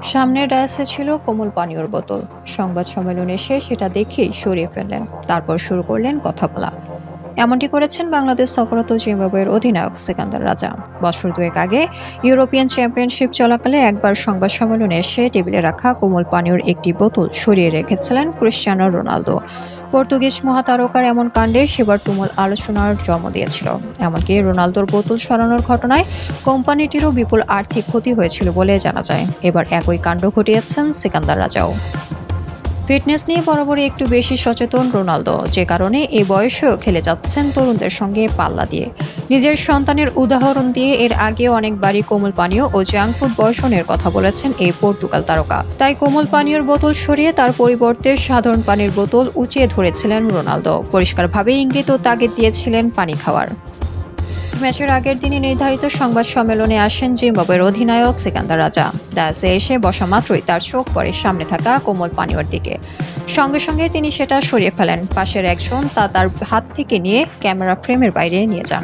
সামনের ডায়াসে ছিল কোমল পানীয়র বোতল। সংবাদ সম্মেলনে এসে সেটা দেখেই সরিয়ে ফেললেন, তারপর শুরু করলেন কথা বলা। এমনটি করেছেন বাংলাদেশ সফররত জিম্বাবুয়ের অধিনায়ক সিকান্দার রাজা। বছর দুয়েক আগে ইউরোপিয়ান চ্যাম্পিয়নশিপ চলাকালে একবার সংবাদ সম্মেলনে এসে টেবিলে রাখা কোমল পানীয়র একটি বোতল সরিয়ে রেখেছিলেন ক্রিশ্চিয়ানো রোনালদো। পর্তুগিজ মহাতারকার এমন কাণ্ডে সেবার তুমুল আলোচনার জন্ম দিয়েছিল। এমনকি রোনালদোর বোতল সরানোর ঘটনায় কোম্পানিটিরও বিপুল আর্থিক ক্ষতি হয়েছিল বলে জানা যায়। এবার একই কাণ্ড ঘটিয়েছেন সিকান্দার রাজাও। ফিটনেস নিয়ে বরাবরই একটু বেশি সচেতন রোনালদো, যে কারণে এই বয়সেও খেলে যাচ্ছেন তরুণদের সঙ্গে পাল্লা দিয়ে। নিজের সন্তানের উদাহরণ দিয়ে এর আগেও অনেকবারই কোমল পানীয় ও জাঙ্ক ফুড বর্জনের কথা বলেছেন এই পর্তুগাল তারকা। তাই কোমল পানীয়র বোতল সরিয়ে তার পরিবর্তে সাধারণ পানির বোতল উঁচিয়ে ধরেছিলেন রোনালদো। পরিষ্কারভাবে ইঙ্গিত ও তাগিদ দিয়েছিলেন পানি খাওয়ার। ম্যাচের আগের দিনে নির্ধারিত সংবাদ সম্মেলনে আসেন জিম্বাবুয়ের অধিনায়ক সিকান্দার রাজা। ডায়াসে এসে বসা মাত্রই তার চোখ পড়ে সামনে থাকা কোমল পানীয়র দিকে। সঙ্গে সঙ্গে তিনি সেটা সরিয়ে ফেলেন। পাশের একজন তা তার হাত থেকে নিয়ে ক্যামেরা ফ্রেমের বাইরে নিয়ে যান।